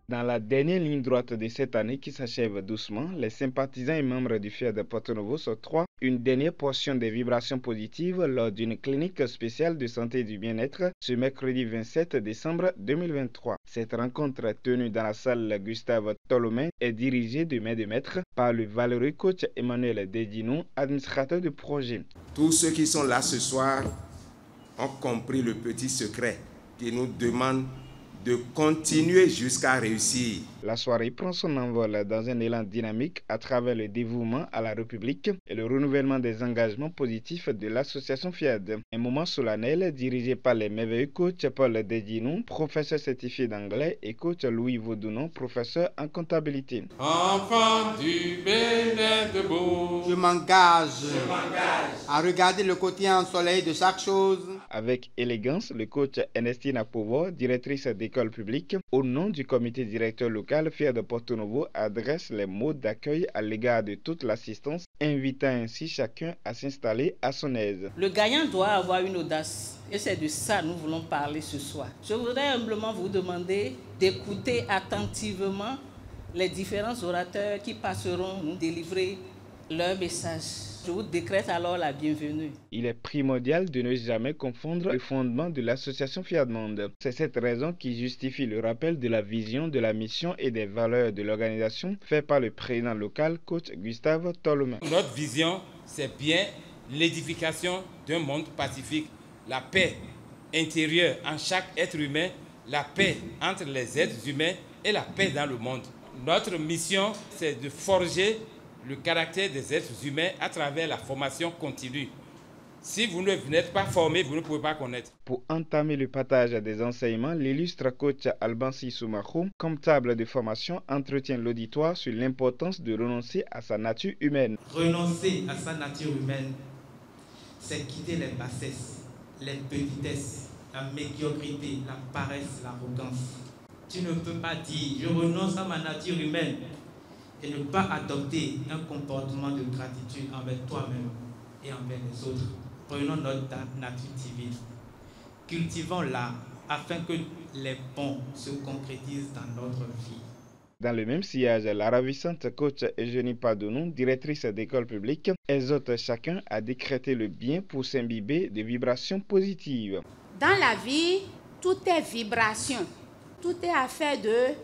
Dans la dernière ligne droite de cette année qui s'achève doucement, les sympathisants et membres du FIAD de Porto-Novo s'octroient une dernière portion des vibrations positives lors d'une clinique spéciale de santé et du bien-être ce mercredi 27 décembre 2023. Cette rencontre tenue dans la salle Gustave Tolomé est dirigée de main de maître par le valeureux coach Emmanuel Dedinou, administrateur de projet. Tous ceux qui sont là ce soir ont compris le petit secret qui nous demande de continuer jusqu'à réussir. La soirée prend son envol dans un élan dynamique à travers le dévouement à la République et le renouvellement des engagements positifs de l'association FIAD. Un moment solennel dirigé par les merveilleux coachs Paul Dedinou, professeur certifié d'anglais, et coach Louis Vaudounon, professeur en comptabilité. Enfant du Bénin de Beau, je m'engage à regarder le côté ensoleillé de chaque chose. Avec élégance, le coach Ernestine Apovo, directrice d'école publique, au nom du comité directeur local FIAD de Porto-Novo, adresse les mots d'accueil à l'égard de toute l'assistance, invitant ainsi chacun à s'installer à son aise. Le gagnant doit avoir une audace et c'est de ça que nous voulons parler ce soir. Je voudrais humblement vous demander d'écouter attentivement les différents orateurs qui passeront nous délivrer leur message. Je vous décrète alors la bienvenue. Il est primordial de ne jamais confondre le fondement de l'association FIAD Monde. C'est cette raison qui justifie le rappel de la vision, de la mission et des valeurs de l'organisation fait par le président local, coach Gustave Tolomé. Notre vision, c'est bien l'édification d'un monde pacifique, la paix intérieure en chaque être humain, la paix entre les êtres humains et la paix dans le monde. Notre mission, c'est de forger le caractère des êtres humains à travers la formation continue. Si vous n'êtes pas formé, vous ne pouvez pas connaître. Pour entamer le partage des enseignements, l'illustre coach Albansi Soumakhou, comptable de formation, entretient l'auditoire sur l'importance de renoncer à sa nature humaine. Renoncer à sa nature humaine, c'est quitter les bassesses, les petitesses, la médiocrité, la paresse, l'arrogance. Tu ne peux pas dire « je renonce à ma nature humaine » et ne pas adopter un comportement de gratitude envers toi-même et envers les autres. Prenons notre nature divine, cultivons-la afin que les bons se concrétisent dans notre vie. Dans le même sillage, la ravissante coach Eugénie Padonou, directrice d'école publique, exhorte chacun à décréter le bien pour s'imbiber de vibrations positives. Dans la vie, tout est vibration, tout est affaire de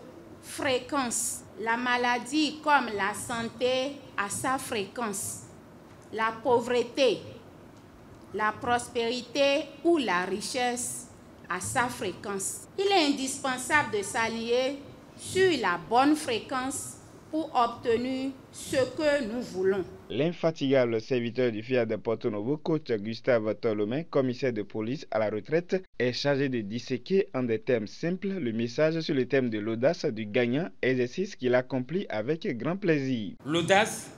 fréquence. La maladie comme la santé a sa fréquence. La pauvreté, la prospérité ou la richesse a sa fréquence. Il est indispensable de s'allier sur la bonne fréquence pour obtenir ce que nous voulons. L'infatigable serviteur du FIAD de Porto-Novo, coach Gustave Tolomé, commissaire de police à la retraite, est chargé de disséquer en des termes simples le message sur le thème de l'audace du gagnant, exercice qu'il accomplit avec grand plaisir. L'audace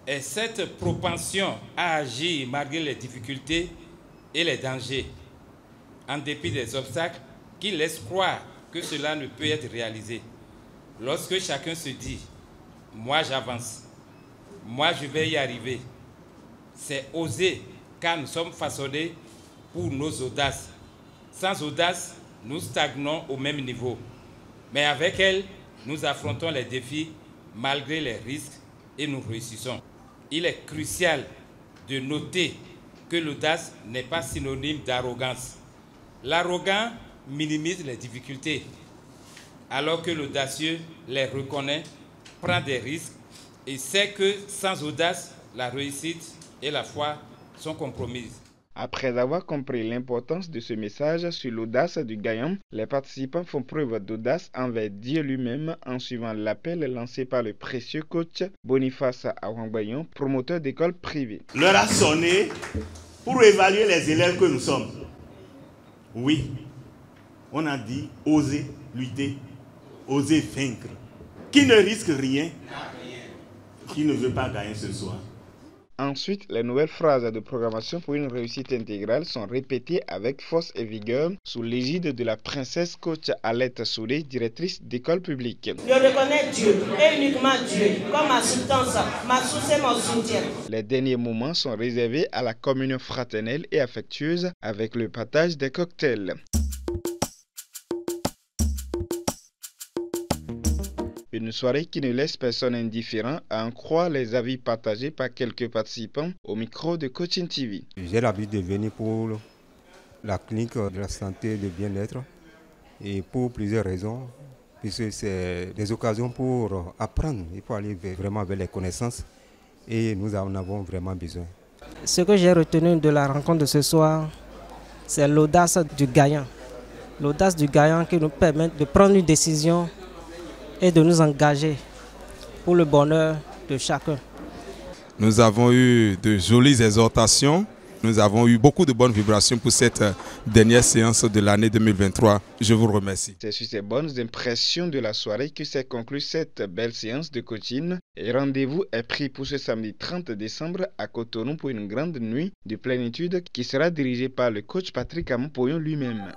est cette propension à agir malgré les difficultés et les dangers, en dépit des obstacles qui laissent croire que cela ne peut être réalisé. Lorsque chacun se dit « moi j'avance », moi, je vais y arriver. C'est oser, car nous sommes façonnés pour nos audaces. Sans audace, nous stagnons au même niveau. Mais avec elle, nous affrontons les défis malgré les risques et nous réussissons. Il est crucial de noter que l'audace n'est pas synonyme d'arrogance. L'arrogant minimise les difficultés, alors que l'audacieux les reconnaît, prend des risques et sait que sans audace, la réussite et la foi sont compromises. Après avoir compris l'importance de ce message sur l'audace du gagnant, les participants font preuve d'audace envers Dieu lui-même en suivant l'appel lancé par le précieux coach Boniface Awangbayon, promoteur d'école privée. L'heure a sonné pour évaluer les élèves que nous sommes. Oui, on a dit oser lutter, oser vaincre. Qui ne risque rien, qui ne veut pas gagner ce soir. Ensuite, les nouvelles phrases de programmation pour une réussite intégrale sont répétées avec force et vigueur sous l'égide de la princesse coach Alette Soulé, directrice d'école publique. Je reconnais Dieu et uniquement Dieu comme ma substance, ma source et mon soutien. Les derniers moments sont réservés à la communion fraternelle et affectueuse avec le partage des cocktails. Une soirée qui ne laisse personne indifférent à en croire les avis partagés par quelques participants au micro de Coaching TV. J'ai l'habitude de venir pour la clinique de la santé et du bien-être et pour plusieurs raisons, puisque c'est des occasions pour apprendre. Il faut aller vraiment vers les connaissances et nous en avons vraiment besoin. Ce que j'ai retenu de la rencontre de ce soir, c'est l'audace du gagnant. L'audace du gagnant qui nous permet de prendre une décision et de nous engager pour le bonheur de chacun. Nous avons eu de jolies exhortations, nous avons eu beaucoup de bonnes vibrations pour cette dernière séance de l'année 2023. Je vous remercie. C'est sur ces bonnes impressions de la soirée que s'est conclue cette belle séance de coaching. Et rendez-vous est pris pour ce samedi 30 décembre à Cotonou pour une grande nuit de plénitude qui sera dirigée par le coach Patrick Amopoyon lui-même.